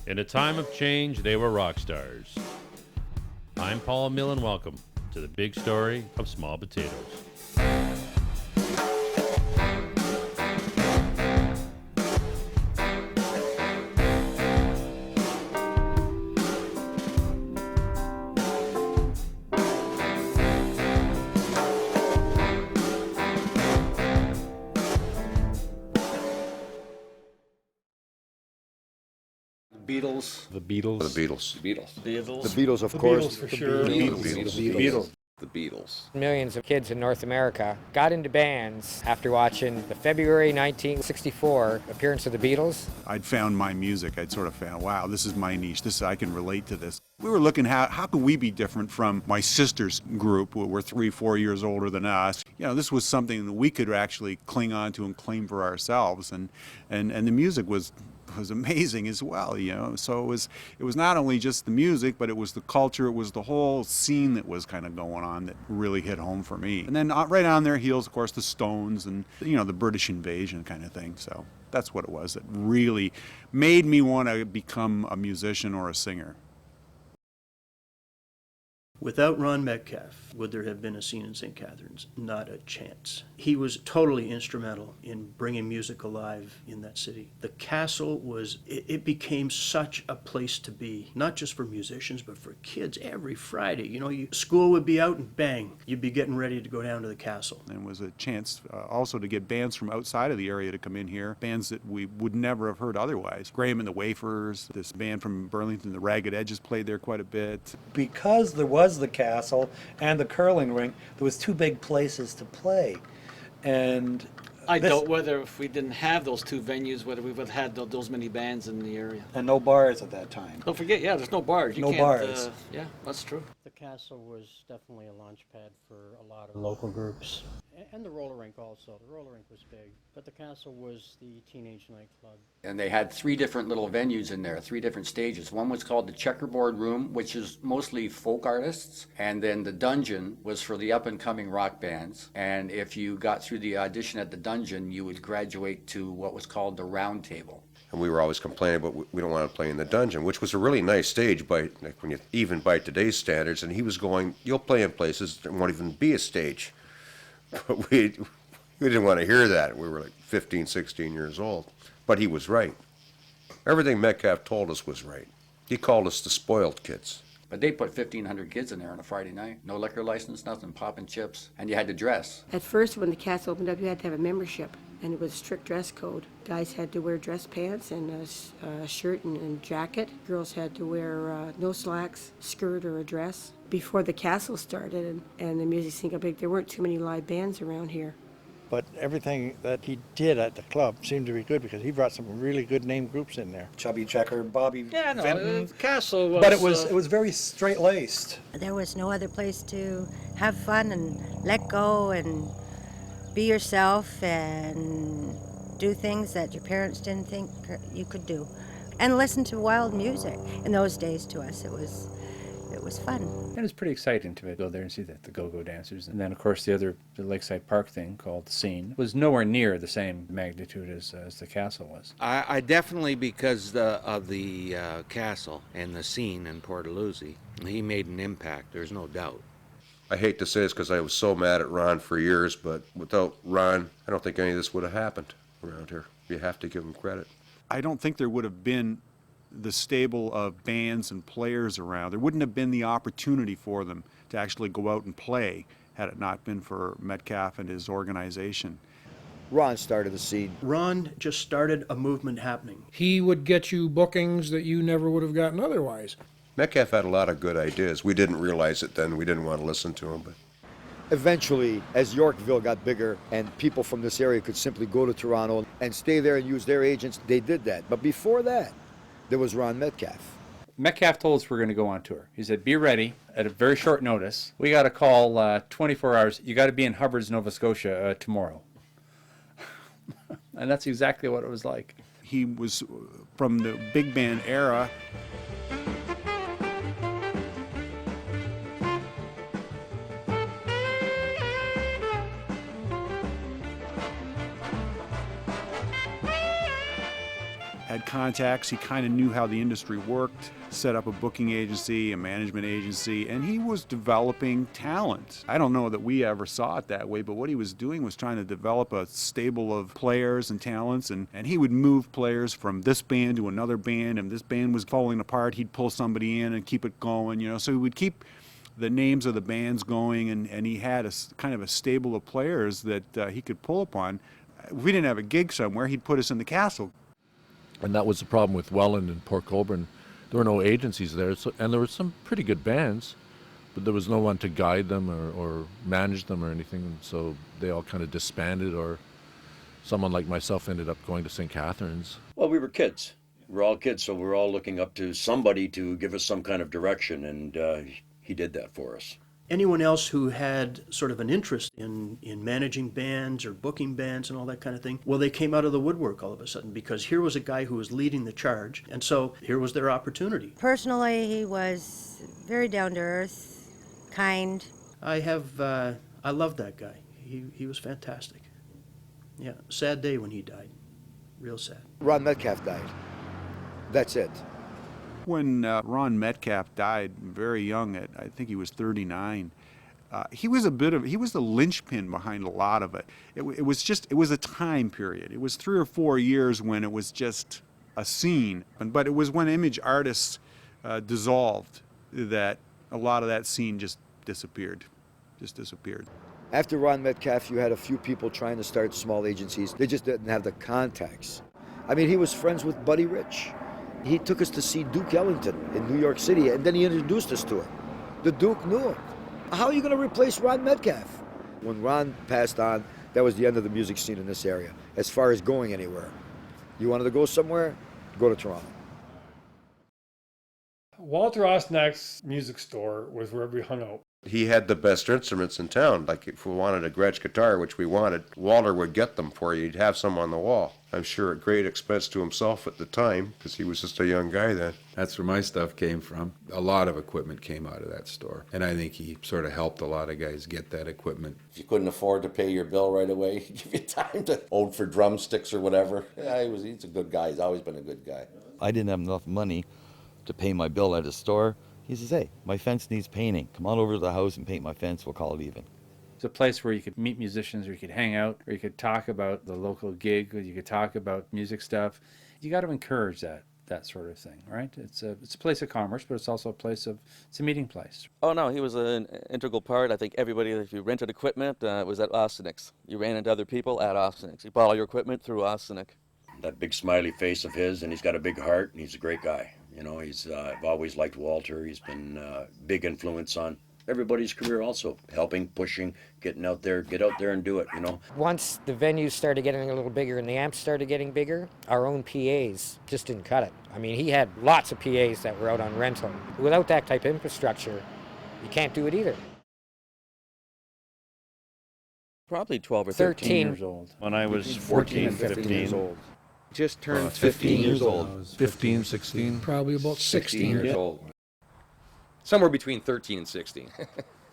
In a time of change, they were rock stars. I'm Paul Miil, and welcome to the big story of small potatoes. Beatles. The Beatles. The Beatles. The Beatles. Beatles. The Beatles, of course. Beatles, for sure. The Beatles. The Beatles. Millions of kids in North America got into bands after watching the February 1964 appearance of the Beatles. I'd found my music. I'd sort of found, wow, this is my niche. I can relate to this. We were looking how can we be different from my sister's group, who were 3-4 years older than us. You know, this was something that we could actually cling on to and claim for ourselves. And the music was amazing as well, you know. So it was not only just the music, but it was the culture, it was the whole scene that was kind of going on that really hit home for me. And then right on their heels, of course, the Stones and, you know, the British invasion kind of thing. So that's what it was that really made me want to become a musician or a singer. Without Ron Metcalf, would there have been a scene in St. Catharines? Not a chance. He was totally instrumental in bringing music alive in that city. The castle it became such a place to be, not just for musicians, but for kids. Every Friday, you know, school would be out and bang, you'd be getting ready to go down to the castle. And it was a chance also to get bands from outside of the area to come in here, bands that we would never have heard otherwise. Graham and the Wafers, this band from Burlington, the Ragged Edges, played there quite a bit. Because there was the castle and the curling rink, there was two big places to play. And I doubt whether if we didn't have those two venues, whether we would have had those many bands in the area. And no bars at that time. Don't forget, yeah, there's no bars. You No can't, bars. Yeah, that's true. The castle was definitely a launch pad for a lot of local groups. And the roller rink also. The roller rink was big, but the castle was the teenage nightclub. And they had 3 different little venues in there, 3 different stages. One was called the Checkerboard Room, which is mostly folk artists. And then the Dungeon was for the up-and-coming rock bands. And if you got through the audition at the Dungeon, you would graduate to what was called the Round Table. And we were always complaining about we don't want to play in the Dungeon, which was a really nice stage even by today's standards. And he was going, you'll play in places that won't even be a stage. But we didn't want to hear that. We were like 15, 16 years old. But he was right. Everything Metcalf told us was right. He called us the spoiled kids. But they put 1,500 kids in there on a Friday night. No liquor license, nothing, popping chips. And you had to dress. At first, when the castle opened up, you had to have a membership. And it was a strict dress code. Guys had to wear dress pants and a shirt and jacket. Girls had to wear no slacks, skirt or a dress. Before the castle started and the music scene got big, there weren't too many live bands around here. But everything that he did at the club seemed to be good because he brought some really good name groups in there. Chubby Checker, Bobby Vinton. The castle was... But it was very straight-laced. There was no other place to have fun and let go and be yourself and do things that your parents didn't think you could do. And listen to wild music. In those days, to us, it was fun. It was pretty exciting to go there and see the go-go dancers. And then, of course, the Lakeside Park thing called the Scene was nowhere near the same magnitude as the castle was. I definitely, because of the castle and the Scene in Portaluzzi, he made an impact, there's no doubt. I hate to say this because I was so mad at Ron for years, but without Ron, I don't think any of this would have happened around here. You have to give him credit. I don't think there would have been the stable of bands and players around. There wouldn't have been the opportunity for them to actually go out and play had it not been for Metcalf and his organization. Ron started the scene. Ron just started a movement happening. He would get you bookings that you never would have gotten otherwise. Metcalf had a lot of good ideas. We didn't realize it then. We didn't want to listen to him, but Eventually, as Yorkville got bigger and people from this area could simply go to Toronto and stay there and use their agents, they did that. But before that, there was Ron Metcalf. Metcalf told us we're going to go on tour. He said, be ready at a very short notice. We got a call 24 hours. You got to be in Hubbard's, Nova Scotia tomorrow. And that's exactly what it was like. He was from the big band era. Had contacts. He kind of knew how the industry worked, set up a booking agency, a management agency, and he was developing talent. I don't know that we ever saw it that way, but what he was doing was trying to develop a stable of players and talents, and he would move players from this band to another band, and this band was falling apart, he'd pull somebody in and keep it going, you know, so he would keep the names of the bands going, and he had a kind of a stable of players that he could pull upon. If we didn't have a gig somewhere, he'd put us in the castle. And that was the problem with Welland and Port Colborne. There were no agencies there, and there were some pretty good bands, but there was no one to guide them or manage them or anything, and so they all kind of disbanded, or someone like myself ended up going to St. Catharines. Well, we were kids. We were all kids, so we were all looking up to somebody to give us some kind of direction, and he did that for us. Anyone else who had sort of an interest in managing bands or booking bands and all that kind of thing, well, they came out of the woodwork all of a sudden, because here was a guy who was leading the charge, and so here was their opportunity. Personally, he was very down to earth, kind. I loved that guy. He was fantastic. Yeah, sad day when he died. Real sad. Ron Metcalf died. That's it. When Ron Metcalf died very young, I think he was 39, he was the linchpin behind a lot of it. It was a time period. It was 3 or 4 years when it was just a scene. But it was when image artists dissolved that a lot of that scene just disappeared. After Ron Metcalf, you had a few people trying to start small agencies. They just didn't have the contacts. I mean, he was friends with Buddy Rich. He took us to see Duke Ellington in New York City, and then he introduced us to him. The Duke knew him. How are you going to replace Ron Metcalf? When Ron passed on, that was the end of the music scene in this area, as far as going anywhere. You wanted to go somewhere? Go to Toronto. Walter Osnack's music store was where we hung out. He had the best instruments in town. Like if we wanted a Gretsch guitar, which we wanted, Walter would get them for you. He'd have some on the wall. I'm sure at great expense to himself at the time, because he was just a young guy then. That's where my stuff came from. A lot of equipment came out of that store. And I think he sort of helped a lot of guys get that equipment. If you couldn't afford to pay your bill right away, he'd give you time to hold for drumsticks or whatever. Yeah, he's a good guy. He's always been a good guy. I didn't have enough money to pay my bill at a store. He says, hey, my fence needs painting. Come on over to the house and paint my fence. We'll call it even. It's a place where you could meet musicians, or you could hang out, or you could talk about the local gig, or you could talk about music stuff. You got to encourage that sort of thing, right? It's a place of commerce, but it's also it's a meeting place. Oh no, he was an integral part. I think everybody, if you rented equipment, was at Ouzunoff. You ran into other people at Ouzunoff. You bought all your equipment through Ouzunoff. That big smiley face of his, and he's got a big heart, and he's a great guy. You know, I've always liked Walter. He's been a big influence on everybody's career also, helping, pushing, get out there and do it, you know. Once the venues started getting a little bigger and the amps started getting bigger, our own PAs just didn't cut it. I mean, he had lots of PAs that were out on rental. Without that type of infrastructure, you can't do it either. Probably 12 or 13 years old. When I was 14, 15 years old. Just turned 15 years old. 15, 16. Probably about 16 years old. Somewhere between 13 and 16.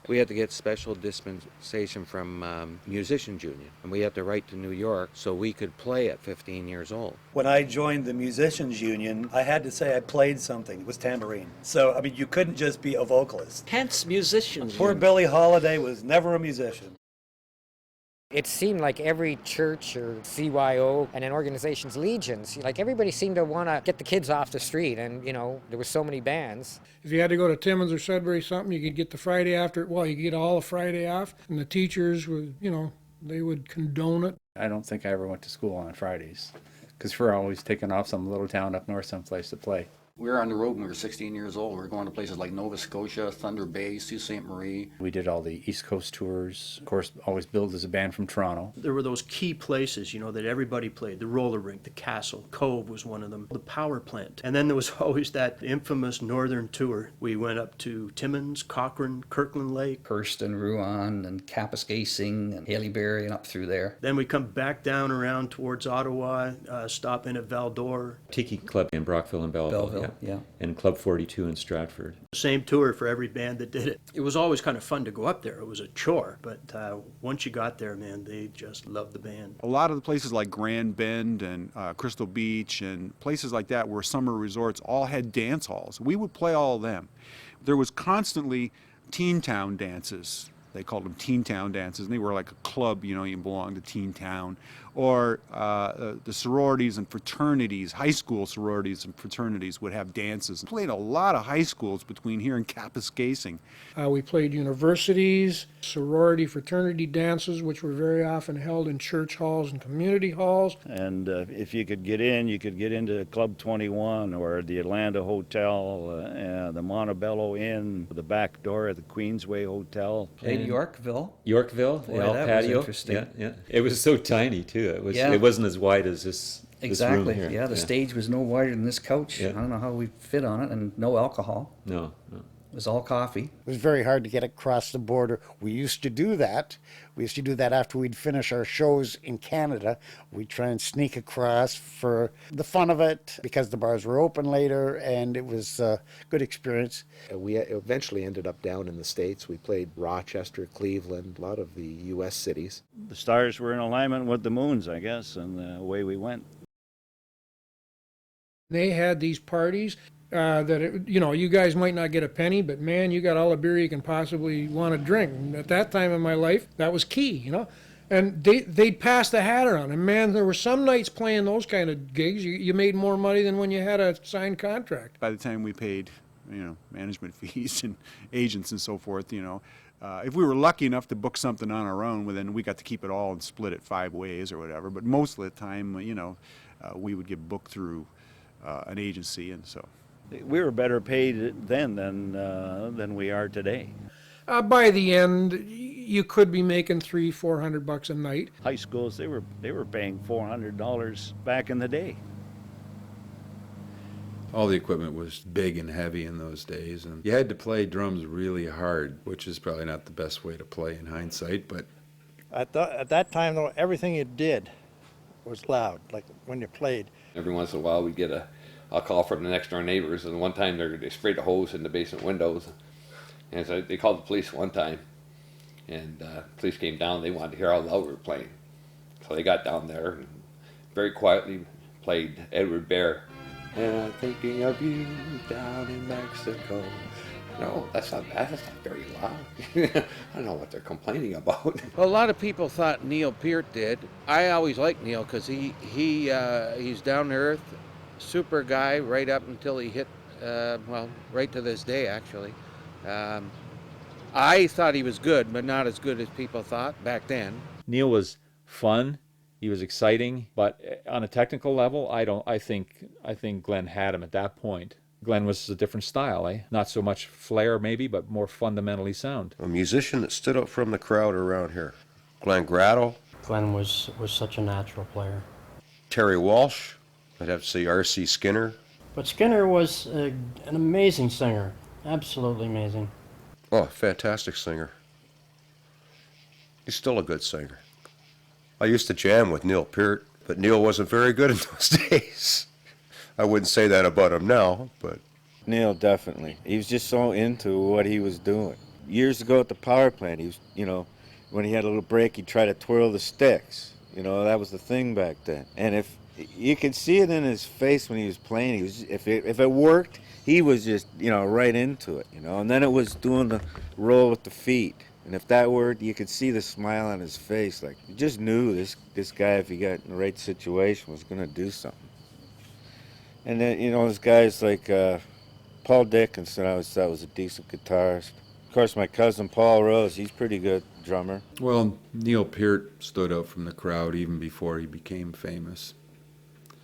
We had to get special dispensation from Musicians Union, and we had to write to New York so we could play at 15 years old. When I joined the Musicians Union, I had to say I played something. It was tambourine. So, I mean, you couldn't just be a vocalist. Hence musicians. Poor Billie Holiday was never a musician. It seemed like every church or CYO and an organization's legions, like everybody seemed to want to get the kids off the street, and there were so many bands. If you had to go to Timmins or Sudbury something, you could get the Friday after, you could get all of Friday off, and the teachers would, they would condone it. I don't think I ever went to school on Fridays, because we're always taking off some little town up north someplace to play. We were on the road when we were 16 years old. We were going to places like Nova Scotia, Thunder Bay, Sault Ste. Marie. We did all the East Coast tours. Of course, always billed as a band from Toronto. There were those key places, that everybody played. The roller rink, the castle, Cove was one of them, the power plant. And then there was always that infamous northern tour. We went up to Timmins, Cochrane, Kirkland Lake. Hurston, Rouen, and Kapuskasing, and Haileybury, and up through there. Then we come back down around towards Ottawa, stop in at Val d'Or. Tiki Club in Brockville and Belleville. yeah. And Club 42 in Stratford. Same tour for every band that did it. It was always kind of fun to go up there. It was a chore, but once you got there, man, they just loved the band. A lot of the places like Grand Bend and Crystal Beach and places like that where summer resorts all had dance halls. We would play all of them. There was constantly teen town dances. They called them teen town dances, and they were like a club, you belonged to teen town. Or the sororities and fraternities, high school sororities and fraternities would have dances. We played a lot of high schools between here and Kapuskasing. We played universities, sorority, fraternity dances, which were very often held in church halls and community halls. And if you could get in, you could get into Club 21 or the Atlanta Hotel, the Montebello Inn, the back door at the Queensway Hotel. Played Yorkville. Yorkville, Boy, the All that was patio. interesting. Yeah. It was so tiny too. It wasn't as wide as this Exactly. room here. Yeah, the stage was no wider than this couch. Yeah. I don't know how we fit on it, and no alcohol. No. It was all coffee. It was very hard to get across the border. We used to do that. We used to do that after we'd finish our shows in Canada. We'd try and sneak across for the fun of it because the bars were open later, and it was a good experience. We eventually ended up down in the States. We played Rochester, Cleveland, a lot of the U.S. cities. The stars were in alignment with the moons, I guess, and away we went. They had these parties you guys might not get a penny, but man, you got all the beer you can possibly want to drink. And at that time in my life, that was key, And they'd pass the hat around. And man, there were some nights playing those kind of gigs, you made more money than when you had a signed contract. By the time we paid, management fees and agents and so forth, if we were lucky enough to book something on our own, well, then we got to keep it all and split it 5 ways or whatever. But most of the time, we would get booked through an agency, and so. We were better paid then than we are today. By the end, you could be making $300-400 a night. High schools, they were paying $400 back in the day. All the equipment was big and heavy in those days, and you had to play drums really hard, which is probably not the best way to play in hindsight, but at that time, though, everything you did was loud, like when you played. Every once in a while, we'd get a call from the next door neighbors, and one time they sprayed a hose in the basement windows, and so they called the police one time, and police came down. They wanted to hear how loud we were playing, so they got down there and very quietly played Edward Bear. And I'm thinking of you down in Mexico. No, that's not bad. That's not very loud. I don't know what they're complaining about. Well, a lot of people thought Neil Peart did. I always liked Neil because he's down to earth, super guy right up until he hit, right to this day actually. I thought he was good, but not as good as people thought back then. Neil was fun. He was exciting, but on a technical level, I think Glen had him at that point. Glen was a different style, Not so much flair maybe, but more fundamentally sound. A musician that stood out from the crowd around here. Glen Gratto. Glen was such a natural player. Terry Walsh. I'd have to say R.C. Skinner. But Skinner was an amazing singer. Absolutely amazing. Oh, fantastic singer. He's still a good singer. I used to jam with Neil Peart, but Neil wasn't very good in those days. I wouldn't say that about him now, but... Neil, definitely. He was just so into what he was doing. Years ago at the power plant, he was, when he had a little break, he'd try to twirl the sticks. That was the thing back then. And if you could see it in his face when he was playing, if it worked, he was just, right into it, And then it was doing the roll with the feet. And if that worked, you could see the smile on his face. Like, you just knew this guy, if he got in the right situation, was going to do something. And then, there's guys like Paul Dickinson, I thought was a decent guitarist. Of course, my cousin Paul Rose, he's pretty good drummer. Well, Neil Peart stood out from the crowd even before he became famous.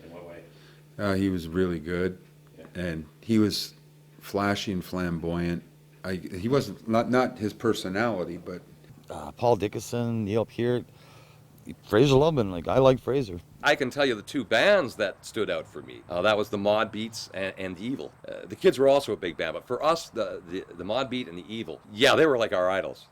In what way? He was really good, and he was flashy and flamboyant. He wasn't, not his personality, but... Paul Dickinson, Neil Peart, Fraser Loveman, I like Fraser. I can tell you the two bands that stood out for me. That was the Mod Beats and the Evil. The kids were also a big band, but for us, the Mod Beat and the Evil, yeah, they were like our idols.